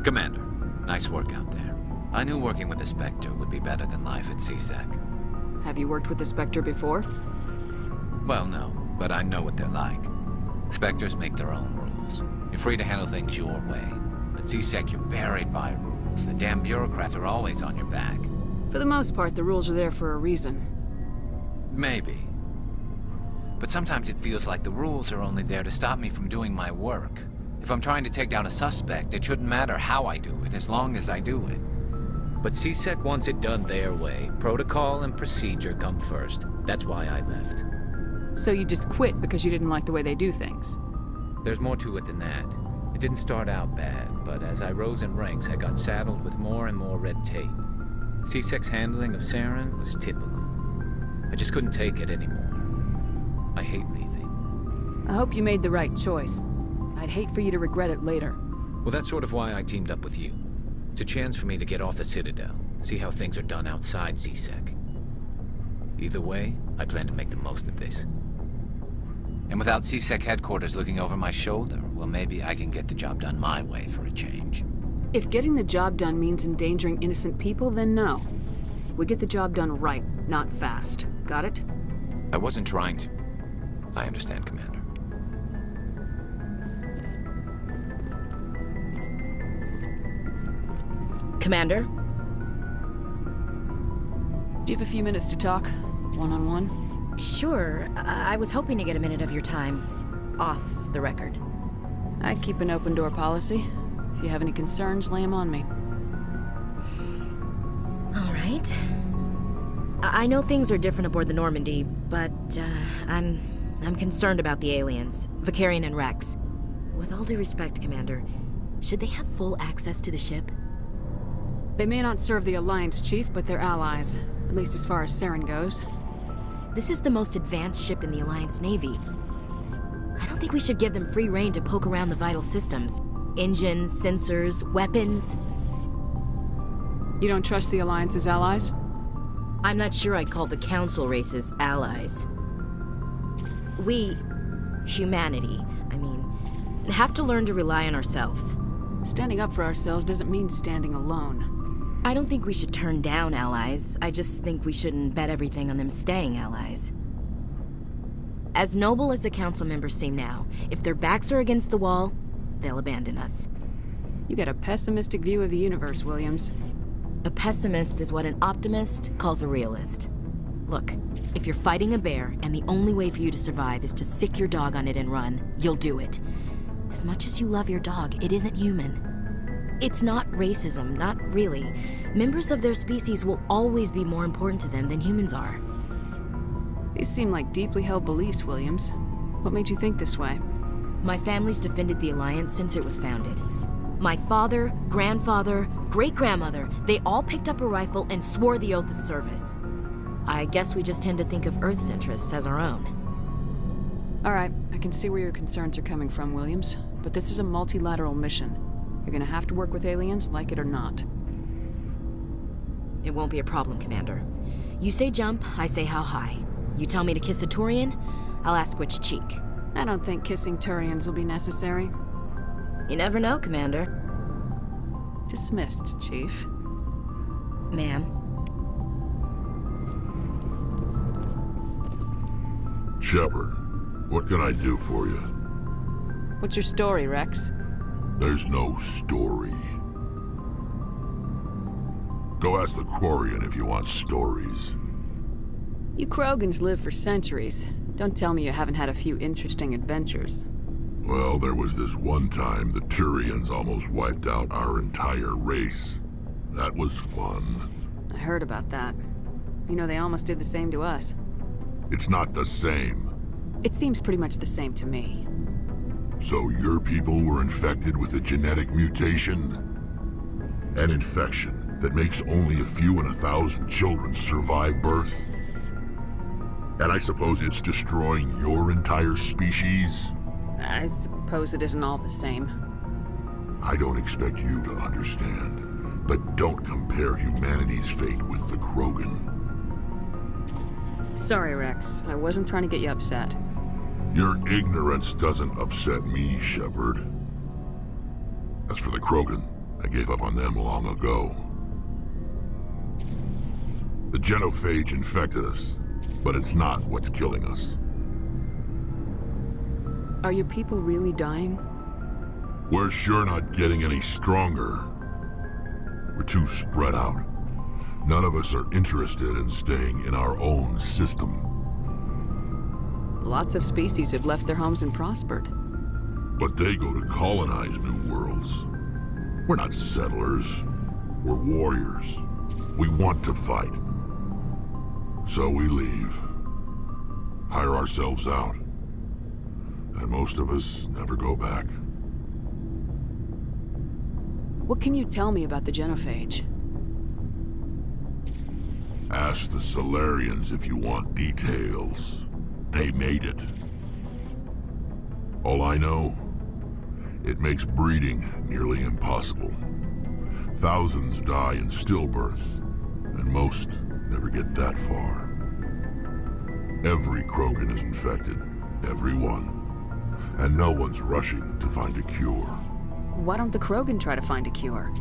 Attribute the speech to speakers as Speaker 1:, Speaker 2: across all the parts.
Speaker 1: Commander, nice work out there. I knew working with the Spectre would be better than life at CSEC.
Speaker 2: Have you worked with the Spectre before?
Speaker 1: Well, no, but I know what they're like. Spectres make their own rules. You're free to handle things your way. At CSEC, you're buried by rules. The damn bureaucrats are always on your back.
Speaker 2: For the most part, the rules are there for a reason.
Speaker 1: Maybe. But sometimes it feels like the rules are only there to stop me from doing my work. If I'm trying to take down a suspect, it shouldn't matter how I do it, as long as I do it. But CSEC wants it done their way. Protocol and procedure come first. That's why I left.
Speaker 2: So you just quit because you didn't like the way they do things?
Speaker 1: There's more to it than that. It didn't start out bad, but as I rose in ranks, I got saddled with more and more red tape. CSEC's handling of Saren was typical. I just couldn't take it anymore. I hate leaving.
Speaker 2: I hope you made the right choice. I'd hate for you to regret it later.
Speaker 1: Well, that's sort of why I teamed up with you. It's a chance for me to get off the Citadel, see how things are done outside CSEC. Either way, I plan to make the most of this. And without CSEC headquarters looking over my shoulder, well, maybe I can get the job done my way for a change.
Speaker 2: If getting the job done means endangering innocent people, then no. We get the job done right, not fast. Got it?
Speaker 1: I wasn't trying to... I understand, Commander.
Speaker 3: Commander?
Speaker 2: Do you have a few minutes to talk? One-on-one?
Speaker 3: Sure. I was hoping to get a minute of your time. Off the record.
Speaker 2: I keep an open door policy. If you have any concerns, lay them on me.
Speaker 3: All right. I know things are different aboard the Normandy, but I'm concerned about the aliens, Vakarian and Rex. With all due respect, Commander, should they have full access to the ship?
Speaker 2: They may not serve the Alliance, Chief, but they're allies. At least as far as Saren goes.
Speaker 3: This is the most advanced ship in the Alliance Navy. I don't think we should give them free rein to poke around the vital systems. Engines, sensors, weapons.
Speaker 2: You don't trust the Alliance's allies?
Speaker 3: I'm not sure I'd call the Council races allies. We, humanity, have to learn to rely on ourselves.
Speaker 2: Standing up for ourselves doesn't mean standing alone.
Speaker 3: I don't think we should turn down allies. I just think we shouldn't bet everything on them staying allies. As noble as the Council members seem now, if their backs are against the wall, they'll abandon us.
Speaker 2: You got a pessimistic view of the universe, Williams.
Speaker 3: A pessimist is what an optimist calls a realist. Look, if you're fighting a bear and the only way for you to survive is to sick your dog on it and run, you'll do it. As much as you love your dog, it isn't human. It's not racism, not really. Members of their species will always be more important to them than humans are.
Speaker 2: These seem like deeply held beliefs, Williams. What made you think this way?
Speaker 3: My family's defended the Alliance since it was founded. My father, grandfather, great-grandmother, they all picked up a rifle and swore the oath of service. I guess we just tend to think of Earth's interests as our own.
Speaker 2: All right, I can see where your concerns are coming from, Williams. But this is a multilateral mission. You're gonna have to work with aliens, like it or not.
Speaker 3: It won't be a problem, Commander. You say jump, I say how high. You tell me to kiss a Turian, I'll ask which cheek.
Speaker 2: I don't think kissing Turians will be necessary.
Speaker 3: You never know, Commander.
Speaker 2: Dismissed, Chief.
Speaker 3: Ma'am.
Speaker 4: Shepard, what can I do for you?
Speaker 2: What's your story, Rex?
Speaker 4: There's no story. Go ask the Quarian if you want stories.
Speaker 2: You Krogans live for centuries. Don't tell me you haven't had a few interesting adventures.
Speaker 4: Well, there was this one time the Turians almost wiped out our entire race. That was fun.
Speaker 2: I heard about that. You know, they almost did the same to us.
Speaker 4: It's not the same.
Speaker 2: It seems pretty much the same to me.
Speaker 4: So your people were infected with a genetic mutation? An infection that makes only a few in 1,000 children survive birth? And I suppose it's destroying your entire species?
Speaker 2: I suppose it isn't all the same.
Speaker 4: I don't expect you to understand, but don't compare humanity's fate with the Krogan.
Speaker 2: Sorry, Rex. I wasn't trying to get you upset.
Speaker 4: Your ignorance doesn't upset me, Shepard. As for the Krogan, I gave up on them long ago. The genophage infected us, but it's not what's killing us.
Speaker 2: Are your people really dying?
Speaker 4: We're sure not getting any stronger. We're too spread out. None of us are interested in staying in our own system.
Speaker 2: Lots of species have left their homes and prospered.
Speaker 4: But they go to colonize new worlds. We're not settlers. We're warriors. We want to fight. So we leave. Hire ourselves out. And most of us never go back.
Speaker 2: What can you tell me about the genophage?
Speaker 4: Ask the Solarians if you want details. They made it. All I know, it makes breeding nearly impossible. Thousands die in stillbirth, and most never get that far. Every Krogan is infected, every one. And no one's rushing to find a cure.
Speaker 2: Why don't the Krogan try to find a cure?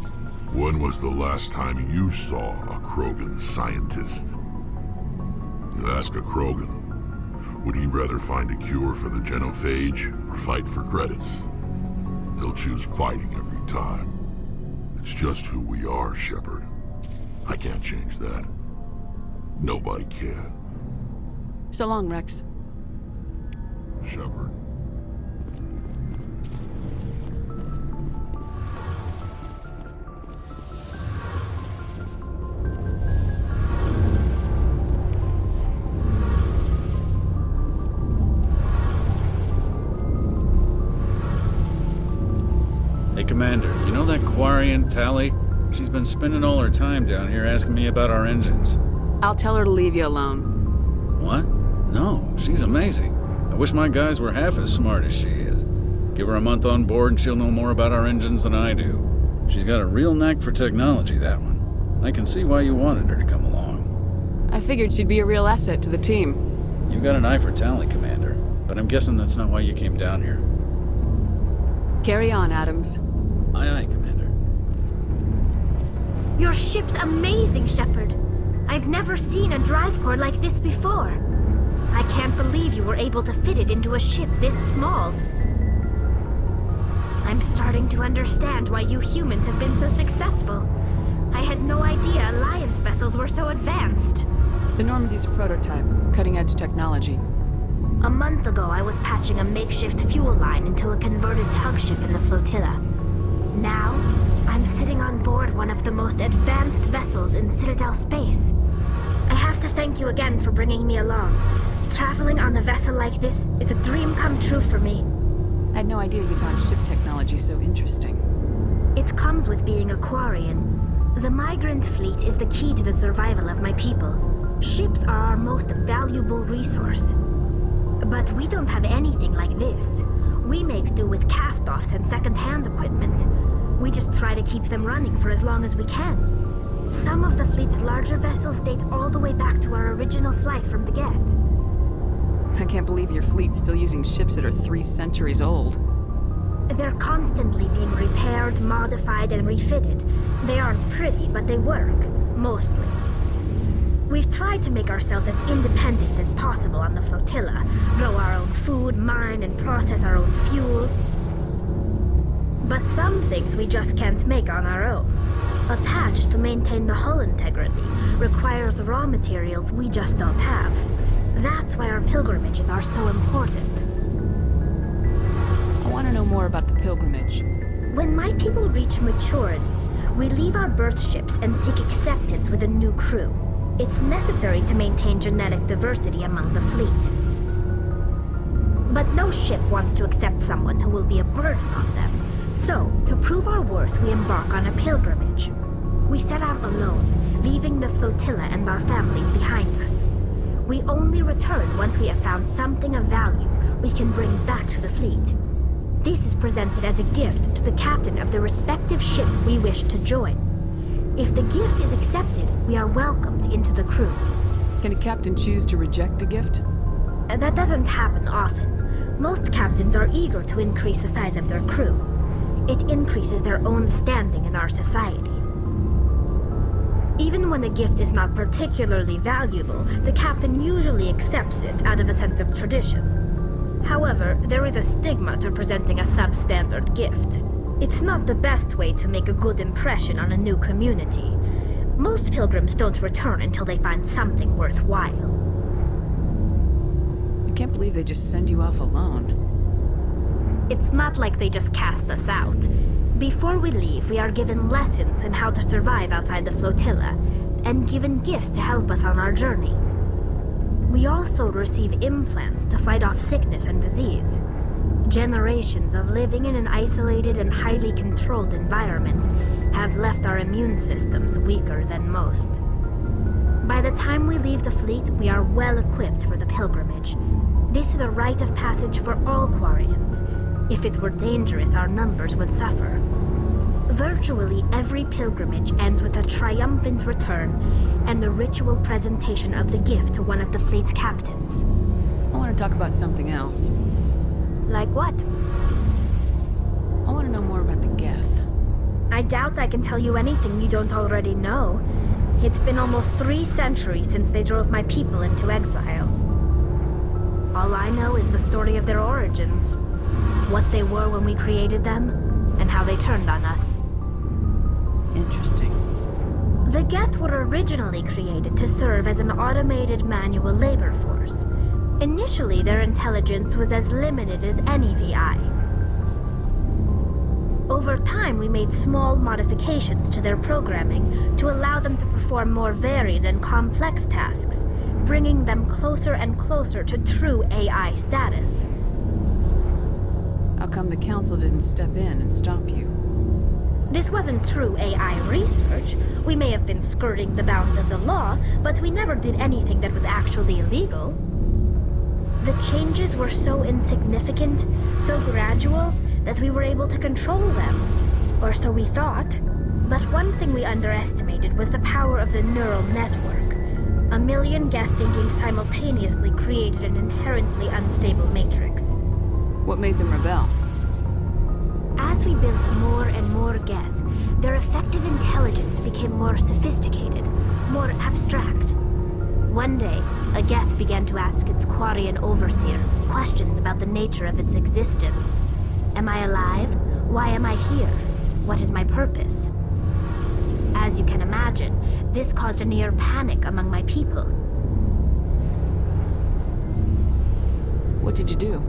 Speaker 4: When was the last time you saw a Krogan scientist? You ask a Krogan, would he rather find a cure for the genophage or fight for credits? He'll choose fighting every time. It's just who we are, Shepard. I can't change that. Nobody can.
Speaker 2: So long, Rex.
Speaker 4: Shepard.
Speaker 5: Hey, Commander, you know that Quarian, Tali? She's been spending all her time down here asking me about our engines.
Speaker 2: I'll tell her to leave you alone.
Speaker 5: What? No, she's amazing. I wish my guys were half as smart as she is. Give her a month on board and she'll know more about our engines than I do. She's got a real knack for technology, that one. I can see why you wanted her to come along.
Speaker 2: I figured she'd be a real asset to the team.
Speaker 5: You got an eye for Tali, Commander, but I'm guessing that's not why you came down here.
Speaker 2: Carry on, Adams.
Speaker 5: Aye, aye, Commander.
Speaker 6: Your ship's amazing, Shepard. I've never seen a drive core like this before. I can't believe you were able to fit it into a ship this small. I'm starting to understand why you humans have been so successful. I had no idea Alliance vessels were so advanced.
Speaker 2: The Normandy's a prototype, cutting-edge technology.
Speaker 6: A month ago, I was patching a makeshift fuel line into a converted tug ship in the flotilla. Now, I'm sitting on board one of the most advanced vessels in Citadel space. I have to thank you again for bringing me along. Traveling on a vessel like this is a dream come true for me.
Speaker 2: I had no idea you found ship technology so interesting.
Speaker 6: It comes with being a Quarian. The migrant fleet is the key to the survival of my people. Ships are our most valuable resource. But we don't have anything like this. We make do with cast-offs and second-hand equipment. We just try to keep them running for as long as we can. Some of the fleet's larger vessels date all the way back to our original flight from the Geth.
Speaker 2: I can't believe your fleet's still using ships that are 3 centuries old.
Speaker 6: They're constantly being repaired, modified, and refitted. They aren't pretty, but they work. Mostly. We've tried to make ourselves as independent as possible on the flotilla. Grow our own food, mine, and process our own fuel. But some things we just can't make on our own. A patch to maintain the hull integrity requires raw materials we just don't have. That's why our pilgrimages are so important.
Speaker 2: I want to know more about the pilgrimage.
Speaker 6: When my people reach maturity, we leave our birth ships and seek acceptance with a new crew. It's necessary to maintain genetic diversity among the fleet. But no ship wants to accept someone who will be a burden on them. So, to prove our worth, we embark on a pilgrimage. We set out alone, leaving the flotilla and our families behind us. We only return once we have found something of value we can bring back to the fleet. This is presented as a gift to the captain of the respective ship we wish to join. If the gift is accepted, we are welcomed into the crew.
Speaker 2: Can a captain choose to reject the gift?
Speaker 6: That doesn't happen often. Most captains are eager to increase the size of their crew. it increases their own standing in our society. Even when the gift is not particularly valuable, the captain usually accepts it out of a sense of tradition. However, there is a stigma to presenting a substandard gift. It's not the best way to make a good impression on a new community. Most pilgrims don't return until they find something worthwhile.
Speaker 2: I can't believe they just send you off alone.
Speaker 6: It's not like they just cast us out. Before we leave, we are given lessons in how to survive outside the flotilla, and given gifts to help us on our journey. We also receive implants to fight off sickness and disease. Generations of living in an isolated and highly controlled environment have left our immune systems weaker than most. By the time we leave the fleet, we are well equipped for the pilgrimage. This is a rite of passage for all Quarians. If it were dangerous, our numbers would suffer. Virtually every pilgrimage ends with a triumphant return and the ritual presentation of the gift to one of the fleet's captains.
Speaker 2: I want to talk about something else.
Speaker 6: Like what?
Speaker 2: I want to know more about the Geth.
Speaker 6: I doubt I can tell you anything you don't already know. It's been almost 3 centuries since they drove my people into exile. All I know is the story of their origins. What they were when we created them, and how they turned on us.
Speaker 2: Interesting.
Speaker 6: The Geth were originally created to serve as an automated manual labor force. Initially, their intelligence was as limited as any VI. Over time, we made small modifications to their programming to allow them to perform more varied and complex tasks, bringing them closer and closer to true AI status.
Speaker 2: How come the Council didn't step in and stop you?
Speaker 6: This wasn't true AI research. We may have been skirting the bounds of the law, but we never did anything that was actually illegal. The changes were so insignificant, so gradual, that we were able to control them. Or so we thought. But one thing we underestimated was the power of the neural network. 1 million Geth thinking simultaneously created an inherently unstable matrix.
Speaker 2: What made them rebel?
Speaker 6: As we built more and more Geth, their effective intelligence became more sophisticated, more abstract. One day, a Geth began to ask its Quarian overseer questions about the nature of its existence. Am I alive? Why am I here? What is my purpose? As you can imagine, this caused a near panic among my people.
Speaker 2: What did you do?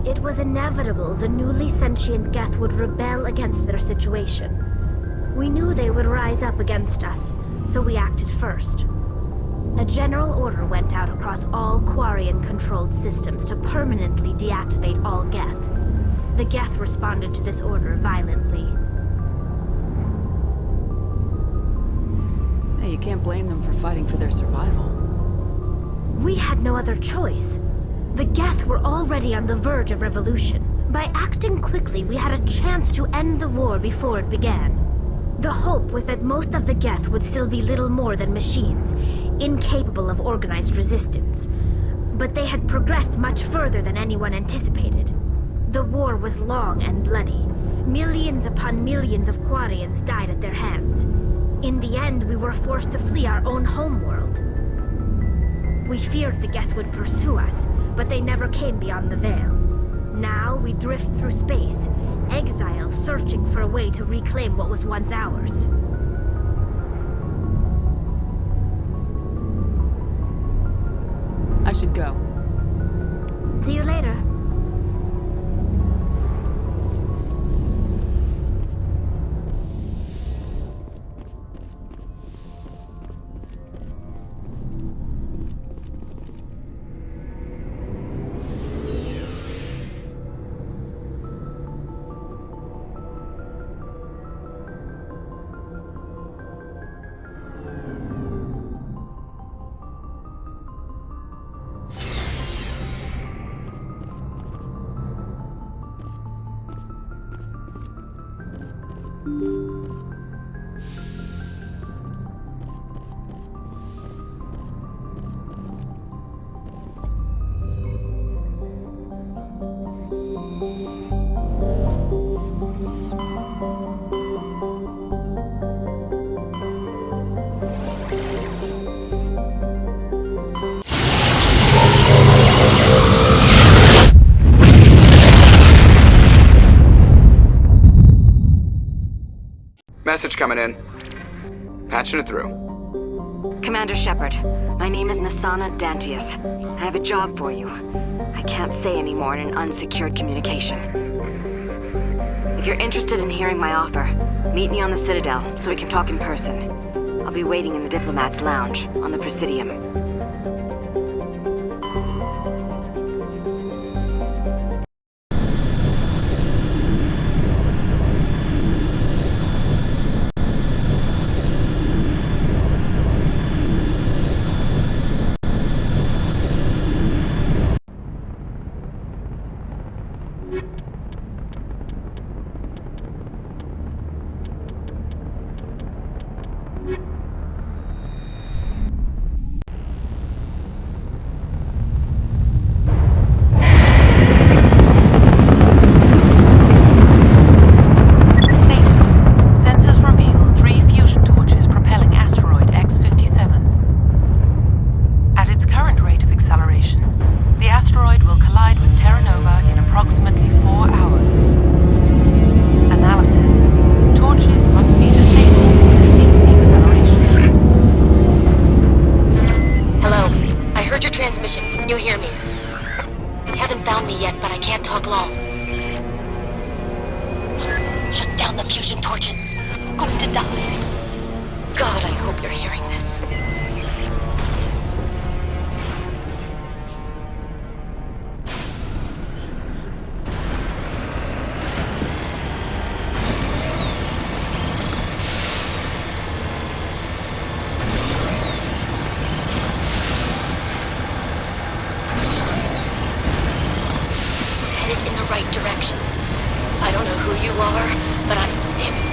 Speaker 6: It was inevitable the newly sentient Geth would rebel against their situation. We knew they would rise up against us, so we acted first. A general order went out across all Quarian-controlled systems to permanently deactivate all Geth. The Geth responded to this order violently.
Speaker 2: Hey, you can't blame them for fighting for their survival.
Speaker 6: We had no other choice. The Geth were already on the verge of revolution. By acting quickly, we had a chance to end the war before it began. The hope was that most of the Geth would still be little more than machines, incapable of organized resistance. But they had progressed much further than anyone anticipated. The war was long and bloody. Millions upon millions of Quarians died at their hands. In the end, we were forced to flee our own homeworld. We feared the Geth would pursue us, but they never came beyond the Veil. Now we drift through space, exile, searching for a way to reclaim what was once ours.
Speaker 2: I should go.
Speaker 6: See you later.
Speaker 7: Message coming in. Patching it through.
Speaker 8: Commander Shepard, my name is Nasana Dantius. I have a job for you. I can't say any more in an unsecured communication. If you're interested in hearing my offer, meet me on the Citadel so we can talk in person. I'll be waiting in the Diplomat's Lounge on the Presidium.
Speaker 3: Can you hear me? You haven't found me yet, but I can't talk long. Shut down the fusion torches. I'm going to die. God, I hope you're hearing this. Direction. I don't know who you are, but I'm damn it.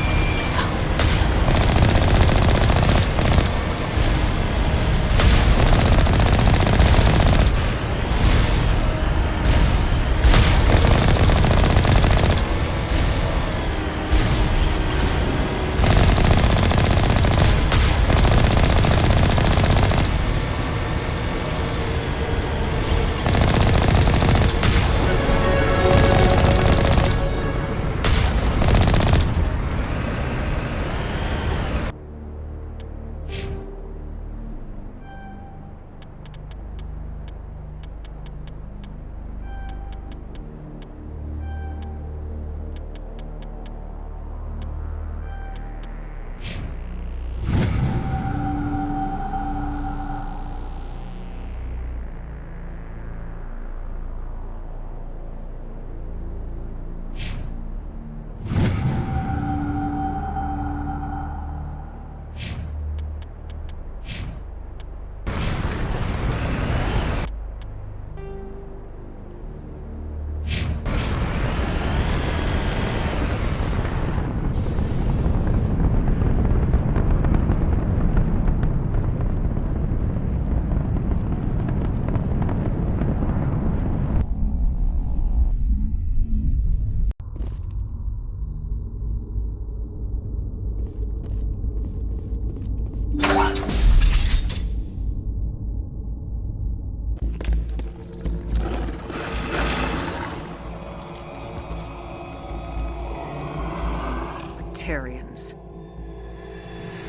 Speaker 2: Batarians.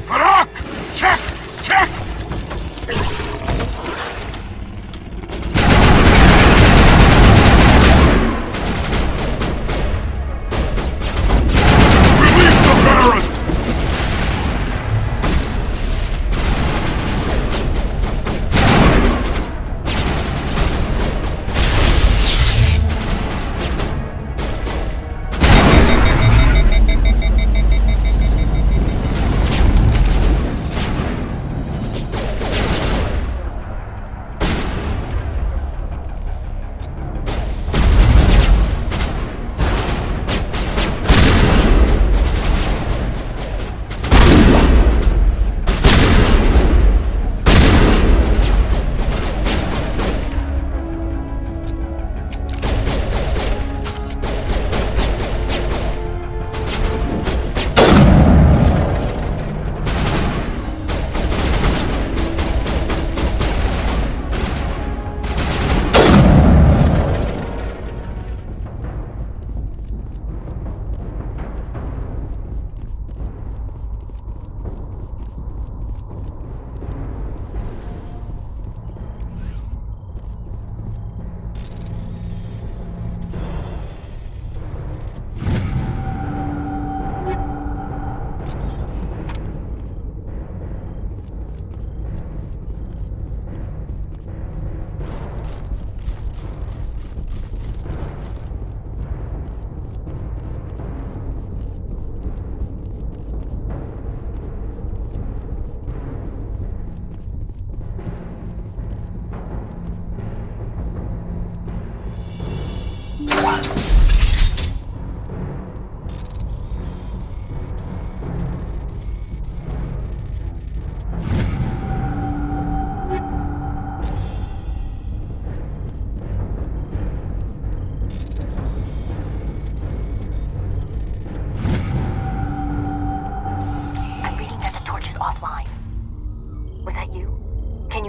Speaker 9: Harak! Check! Check! Release the Baron!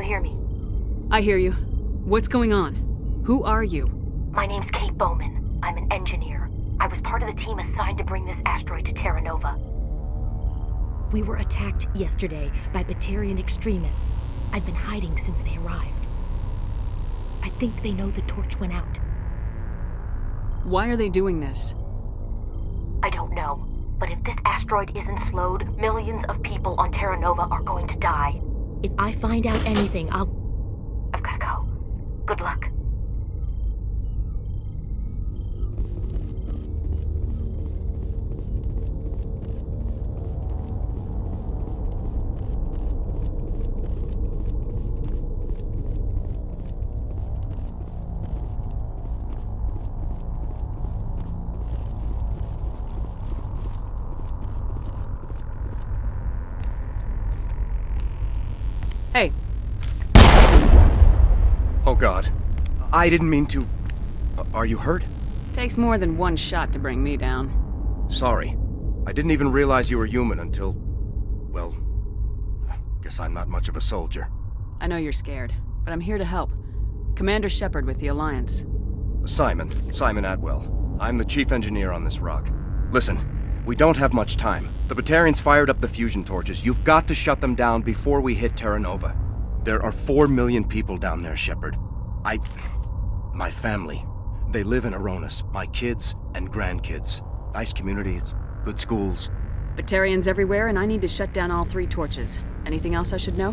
Speaker 10: hear me?
Speaker 2: I hear you. What's going on? Who are you?
Speaker 10: My name's Kate Bowman. I'm an engineer. I was part of the team assigned to bring this asteroid to Terra Nova. We were attacked yesterday by Batarian extremists. I've been hiding since they arrived. I think they know the torch went out.
Speaker 2: Why are they doing this?
Speaker 10: I don't know. But if this asteroid isn't slowed, millions of people on Terra Nova are going to die. If I find out anything, I've gotta go. Good luck.
Speaker 2: Hey,
Speaker 11: Oh God. I didn't mean to... Are you hurt?
Speaker 2: takes more than one shot to bring me down.
Speaker 11: Sorry. I didn't even realize you were human until... Well... Guess I'm not much of a soldier.
Speaker 2: I know you're scared, but I'm here to help. Commander Shepard with the Alliance.
Speaker 11: Simon Atwell. I'm the chief engineer on this rock. Listen, we don't have much time. The Batarians fired up the fusion torches. You've got to shut them down before we hit Terra Nova. There are 4 million people down there, Shepard. My family. They live in Aronis. My kids and grandkids. Nice communities, good schools.
Speaker 2: Batarians everywhere, and I need to shut down all 3 torches. Anything else I should know?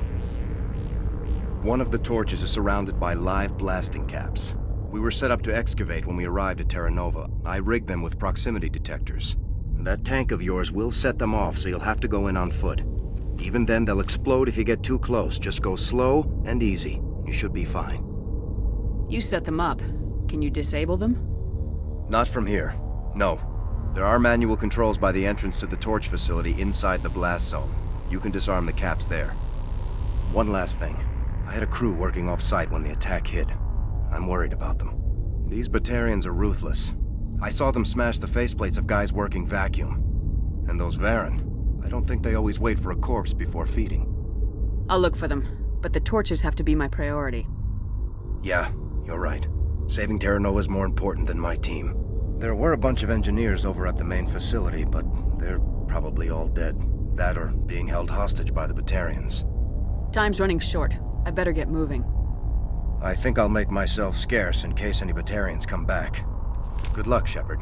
Speaker 11: One of the torches is surrounded by live blasting caps. We were set up to excavate when we arrived at Terra Nova. I rigged them with proximity detectors. That tank of yours will set them off, so you'll have to go in on foot. Even then, they'll explode if you get too close. Just go slow and easy. You should be fine.
Speaker 2: You set them up. Can you disable them?
Speaker 11: Not from here. No. There are manual controls by the entrance to the torch facility inside the blast zone. You can disarm the caps there. One last thing. I had a crew working off-site when the attack hit. I'm worried about them. These Batarians are ruthless. I saw them smash the faceplates of guys working vacuum. And those Varren, I don't think they always wait for a corpse before feeding.
Speaker 2: I'll look for them, but the torches have to be my priority.
Speaker 11: Yeah, you're right. Saving Terra Nova is more important than my team. There were a bunch of engineers over at the main facility, but they're probably all dead. That or being held hostage by the Batarians.
Speaker 2: Time's running short. I better get moving.
Speaker 11: I think I'll make myself scarce in case any Batarians come back. Good luck, Shepard.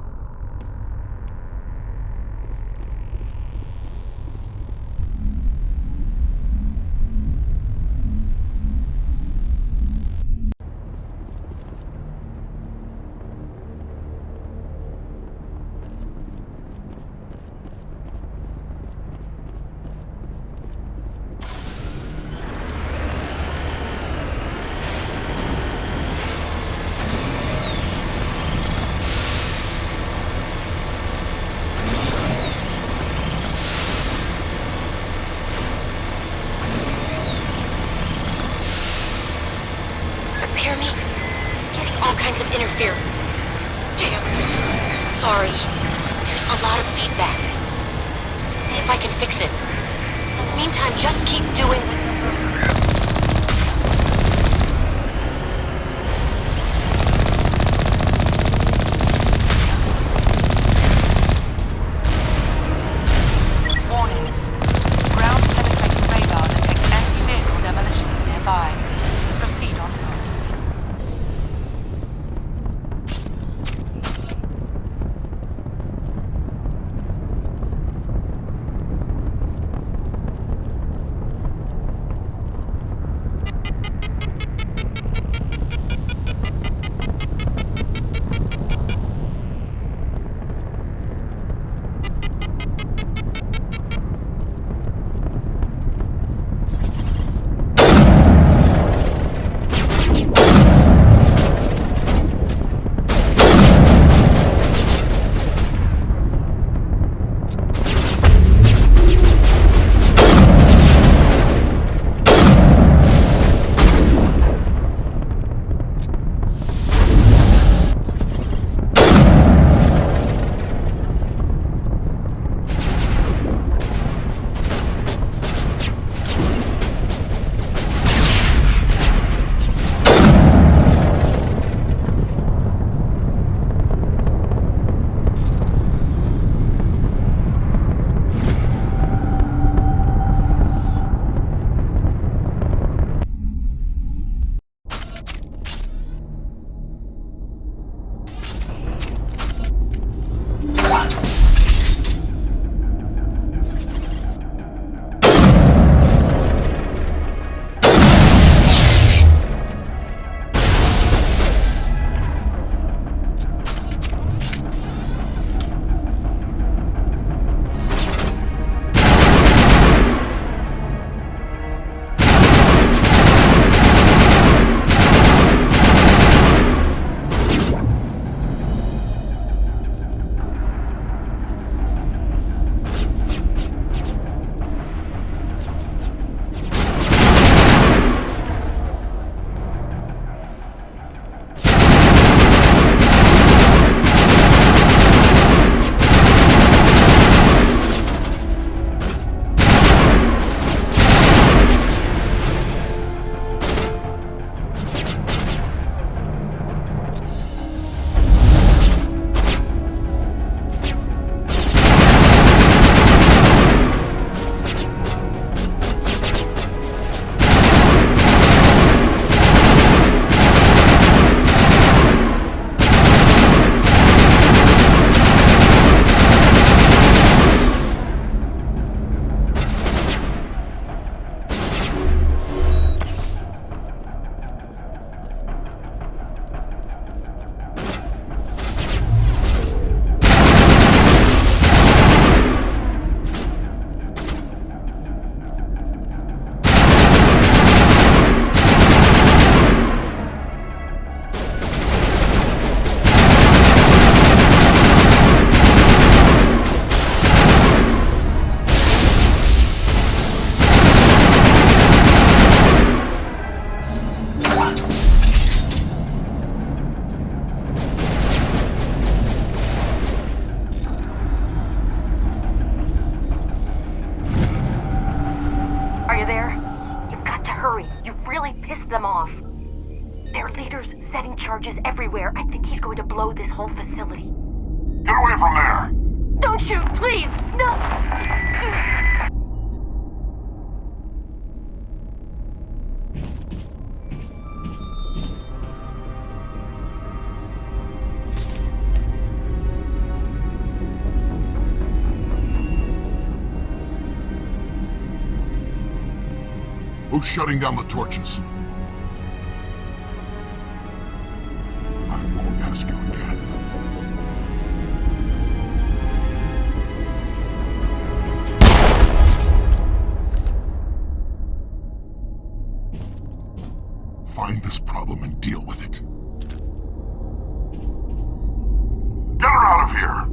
Speaker 10: Hear me? Getting all kinds of interference. Damn. Sorry. There's a lot of feedback. See if I can fix it. In the meantime, just keep doing...
Speaker 12: Warning. Ground-penetrating radar detects anti-vehicle demolitions nearby. Proceed on foot.
Speaker 10: hurry. You really pissed them off. Their leader's setting charges everywhere. I think he's going to blow this whole facility.
Speaker 9: Get away from there!
Speaker 10: Don't shoot, please! No!
Speaker 9: Who's shutting down the torches? I won't ask you again. Find this problem and deal with it. Get her out of here!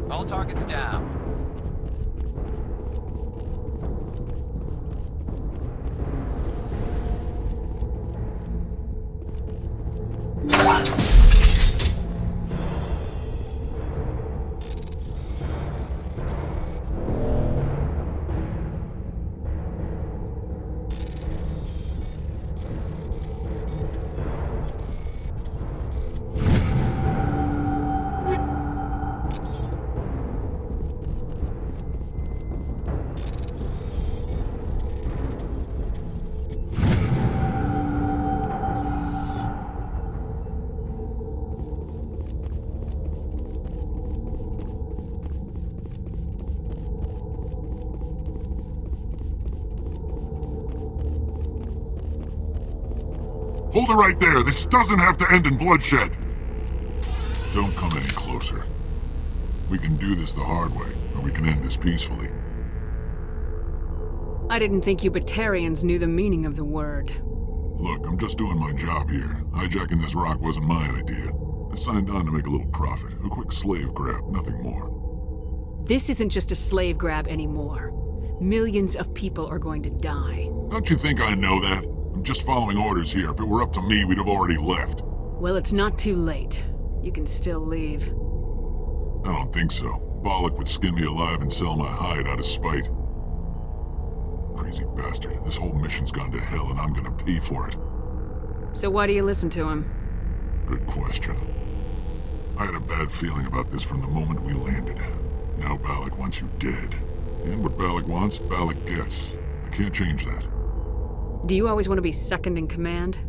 Speaker 1: All targets down.
Speaker 4: Hold it right there. This doesn't have to end in bloodshed. Don't come any closer. We can do this the hard way, or we can end this peacefully.
Speaker 2: I didn't think you Batarians knew the meaning of the word.
Speaker 4: Look, I'm just doing my job here. Hijacking this rock wasn't my idea. I signed on to make a little profit. A quick slave grab, nothing more.
Speaker 2: This isn't just a slave grab anymore. Millions of people are going to die.
Speaker 4: Don't you think I know that? I'm just following orders here. If it were up to me, we'd have already left.
Speaker 2: Well, it's not too late. You can still leave.
Speaker 4: I don't think so. Balak would skin me alive and sell my hide out of spite. Crazy bastard. This whole mission's gone to hell and I'm gonna pay for it.
Speaker 2: So why do you listen to him?
Speaker 4: Good question. I had a bad feeling about this from the moment we landed. Now Balak wants you dead. And what Balak wants, Balak gets. I can't change that.
Speaker 2: Do you always want to be second in command?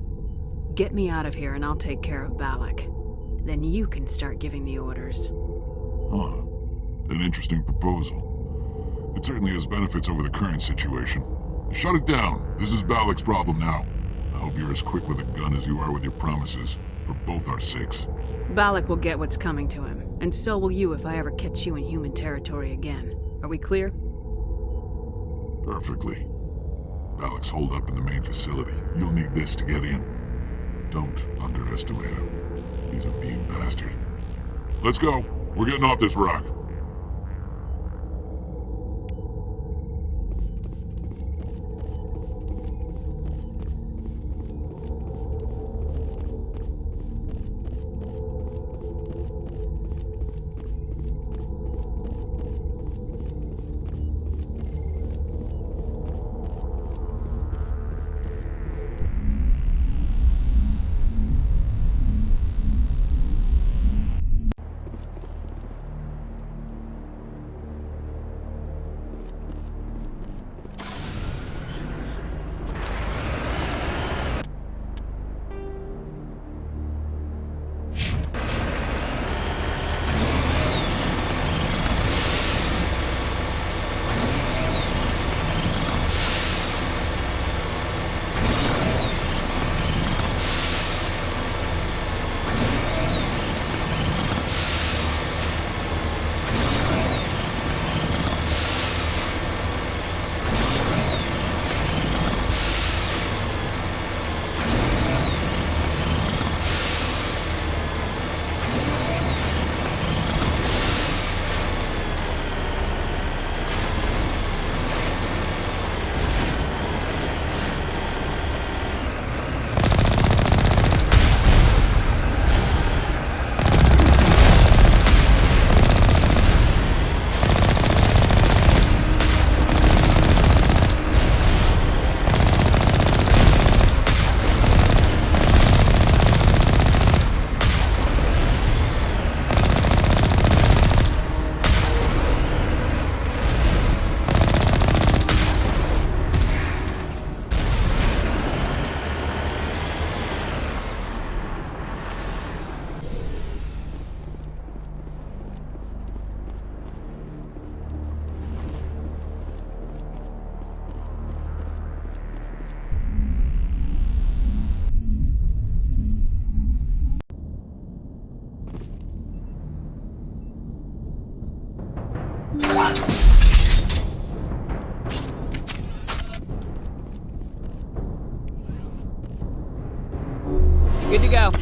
Speaker 2: Get me out of here and I'll take care of Balak. Then you can start giving the orders.
Speaker 4: Huh. An interesting proposal. It certainly has benefits over the current situation. Shut it down. This is Balak's problem now. I hope you're as quick with a gun as you are with your promises, for both our sakes.
Speaker 2: Balak will get what's coming to him, and so will you if I ever catch you in human territory again. Are we clear?
Speaker 4: Perfectly. Balak's holed up in the main facility. You'll need this to get in. Don't underestimate him. He's a mean bastard. Let's go. We're getting off this rock.
Speaker 2: Good to go.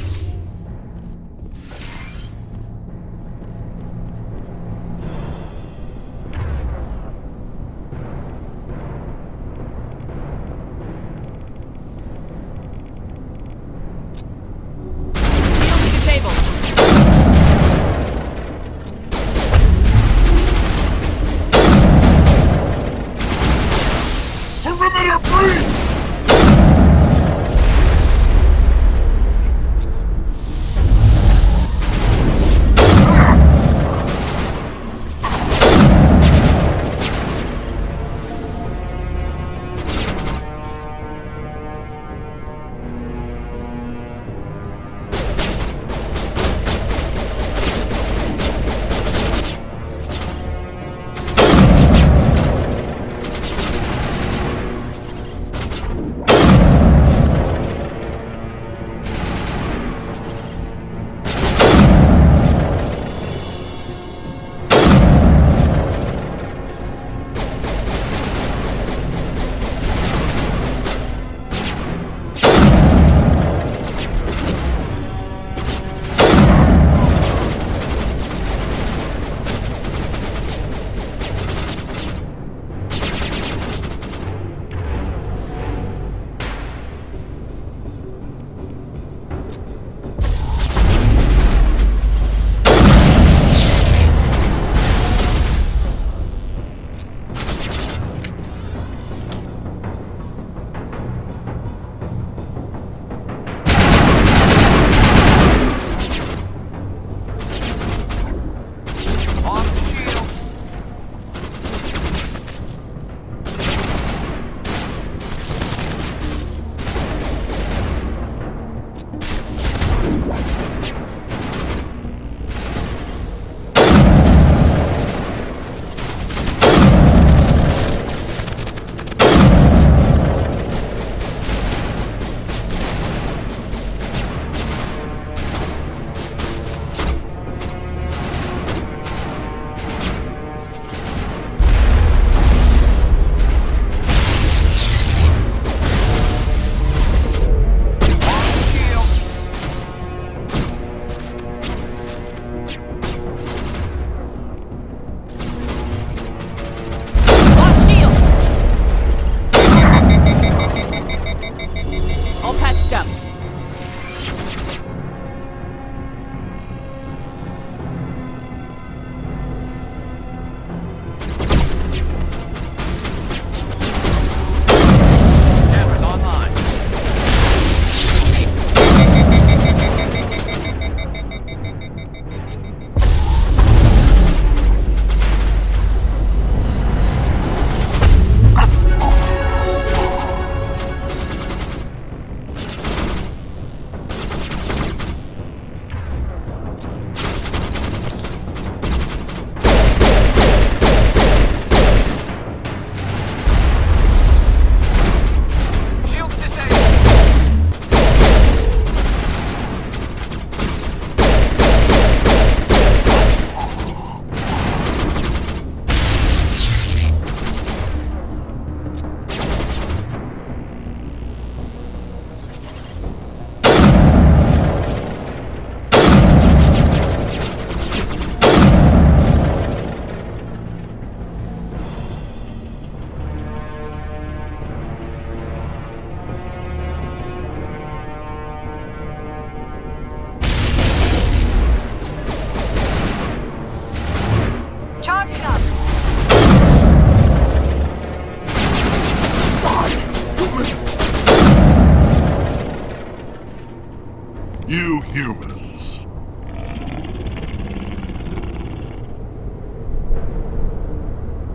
Speaker 4: humans.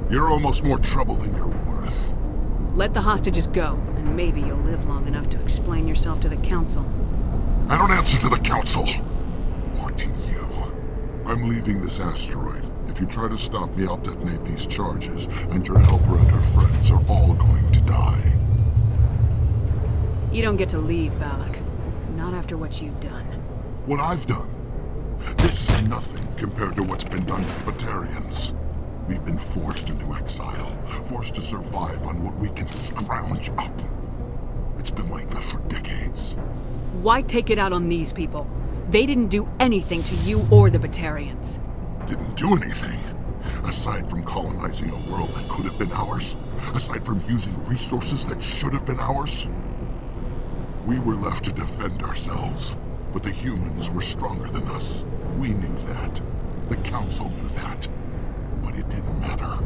Speaker 4: You're almost more trouble than you're worth.
Speaker 2: Let the hostages go, and maybe you'll live long enough to explain yourself to the Council.
Speaker 4: I don't answer to the Council. Or to you. I'm leaving this asteroid. If you try to stop me, I'll detonate these charges, and your helper and her friends are all going to die.
Speaker 2: You don't get to leave, Balak. Not after what you've done.
Speaker 4: What I've done? This is nothing compared to what's been done to Batarians. We've been forced into exile, forced to survive on what we can scrounge up. It's been like that for decades.
Speaker 2: Why take it out on these people? They didn't do anything to you or the Batarians.
Speaker 4: Didn't do anything. Aside from colonizing a world that could have been ours. Aside from using resources that should have been ours. We were left to defend ourselves. But the humans were stronger than us. We knew that. The Council knew that. But it didn't matter.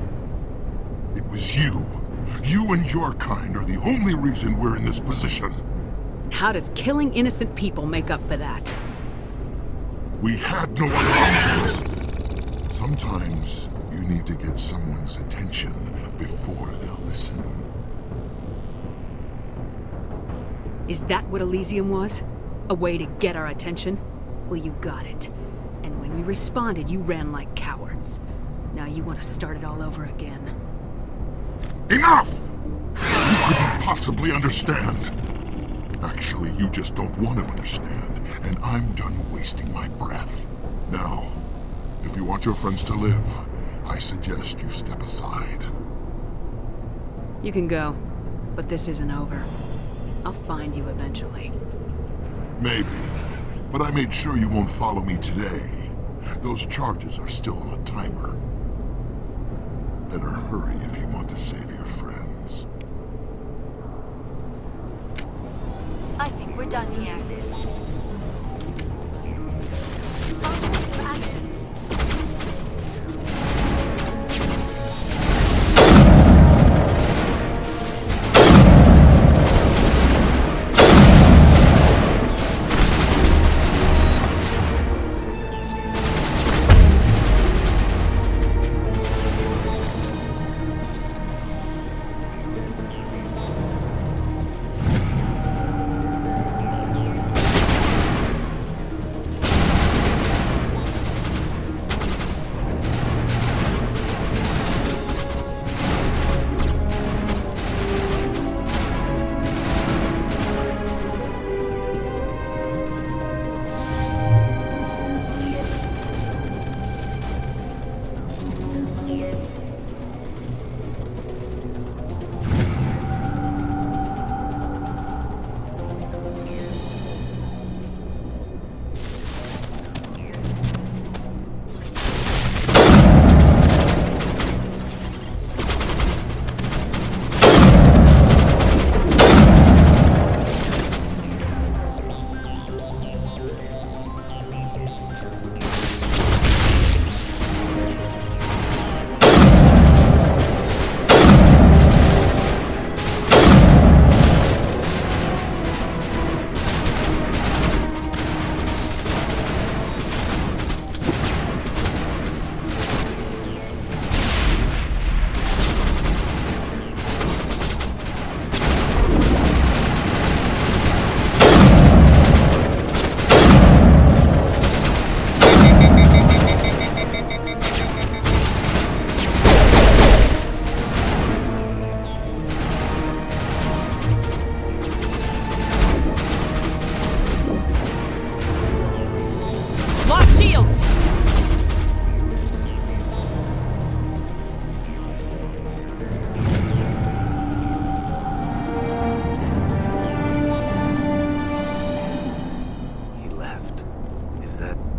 Speaker 4: It was you. You and your kind are the only reason we're in this position.
Speaker 2: How does killing innocent people make up for that?
Speaker 4: We had no other options. Sometimes you need to get someone's attention before they'll listen.
Speaker 2: Is that what Elysium was? A way to get our attention? Well, you got it. And when we responded, you ran like cowards. Now you want to start it all over again.
Speaker 4: Enough! You couldn't possibly understand. Actually, you just don't want to understand, and I'm done wasting my breath. Now, if you want your friends to live, I suggest you step aside.
Speaker 2: You can go, but this isn't over. I'll find you eventually.
Speaker 4: Maybe, but I made sure you won't follow me today. Those charges are still on a timer. Better hurry if you want to save your friends.
Speaker 10: I think we're done here. Course of action.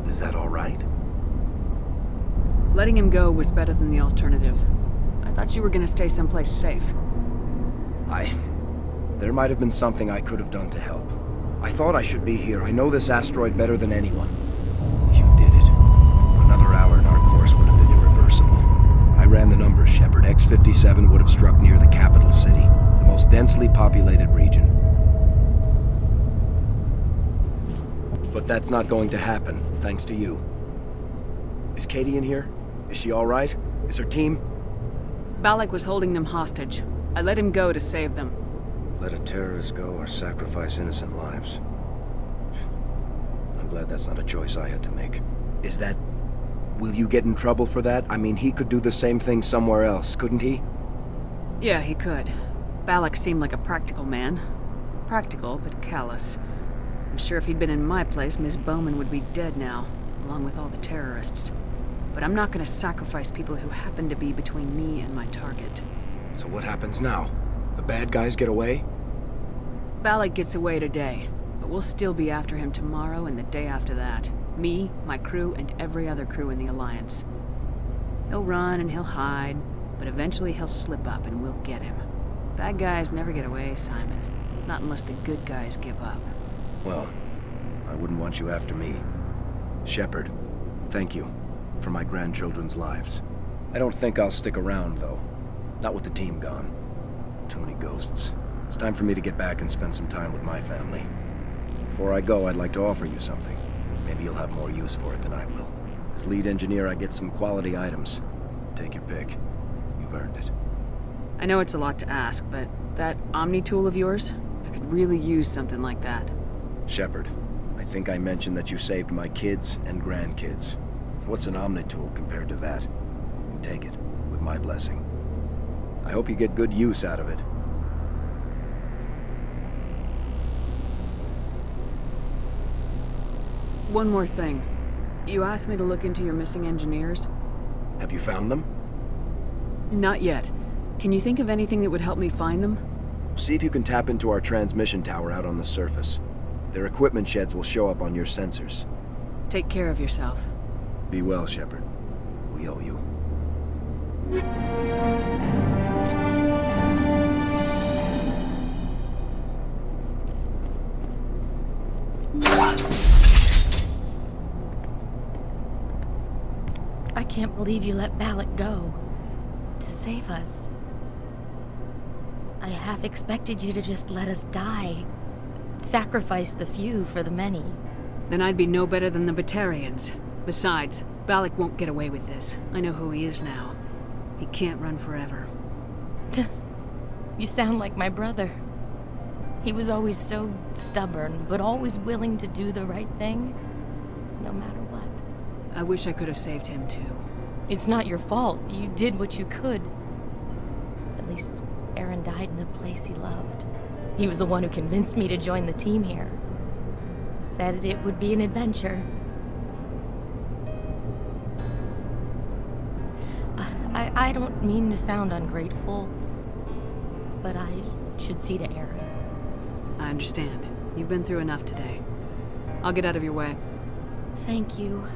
Speaker 11: Is that all right?
Speaker 2: Letting him go was better than the alternative. I thought you were gonna stay someplace safe.
Speaker 11: There might have been something I could have done to help. I thought I should be here. I know this asteroid better than anyone. You did it. Another hour and our course would have been irreversible. I ran the numbers, Shepard. X-57 would have struck near the capital city, the most densely populated region. But that's not going to happen, thanks to you. Is Katie in here? Is she all right? Is her team?
Speaker 2: Balak was holding them hostage. I let him go to save them.
Speaker 11: Let a terrorist go or sacrifice innocent lives. I'm glad that's not a choice I had to make. Is that... Will you get in trouble for that? I mean, he could do the same thing somewhere else, couldn't he?
Speaker 2: Yeah, he could. Balak seemed like a practical man. Practical, but callous. I'm sure if he'd been in my place, Miss Bowman would be dead now, along with all the terrorists. But I'm not gonna sacrifice people who happen to be between me and my target.
Speaker 11: So what happens now? The bad guys get away?
Speaker 2: Balak gets away today, but we'll still be after him tomorrow and the day after that. Me, my crew, and every other crew in the Alliance. He'll run and he'll hide, but eventually he'll slip up and we'll get him. Bad guys never get away, Simon. Not unless the good guys give up.
Speaker 11: Well, I wouldn't want you after me. Shepard, thank you for my grandchildren's lives. I don't think I'll stick around, though. Not with the team gone. Too many ghosts. It's time for me to get back and spend some time with my family. Before I go, I'd like to offer you something. Maybe you'll have more use for it than I will. As lead engineer, I get some quality items. Take your pick. You've earned it.
Speaker 2: I know it's a lot to ask, but that Omni tool of yours? I could really use something like that.
Speaker 11: Shepard, I think I mentioned that you saved my kids and grandkids. What's an Omni tool compared to that? Take it, with my blessing. I hope you get good use out of it.
Speaker 2: One more thing. You asked me to look into your missing engineers?
Speaker 11: Have you found them?
Speaker 2: Not yet. Can you think of anything that would help me find them?
Speaker 11: See if you can tap into our transmission tower out on the surface. Their equipment sheds will show up on your sensors.
Speaker 2: Take care of yourself.
Speaker 11: Be well, Shepard. We owe you.
Speaker 10: I can't believe you let Balak go. To save us. I half expected you to just let us die. Sacrifice the few for the many.
Speaker 2: Then I'd be no better than the Batarians. Besides, Balak won't get away with this. I know who he is now. He can't run forever.
Speaker 10: You sound like my brother. He was always so stubborn, but always willing to do the right thing, no matter what.
Speaker 2: I wish I could have saved him too.
Speaker 10: It's not your fault. You did what you could. At least Aaron died in a place he loved. He was the one who convinced me to join the team here. Said it would be an adventure. I don't mean to sound ungrateful, but I should see to Aaron.
Speaker 2: I understand. You've been through enough today. I'll get out of your way.
Speaker 10: Thank you.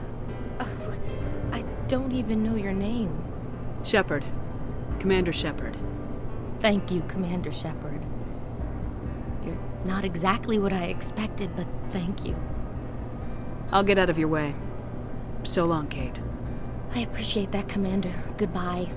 Speaker 10: Oh, I don't even know your name.
Speaker 2: Shepard. Commander Shepard.
Speaker 10: Thank you, Commander Shepard. You're not exactly what I expected, but thank you.
Speaker 2: I'll get out of your way. So long, Kate.
Speaker 10: I appreciate that, Commander. Goodbye.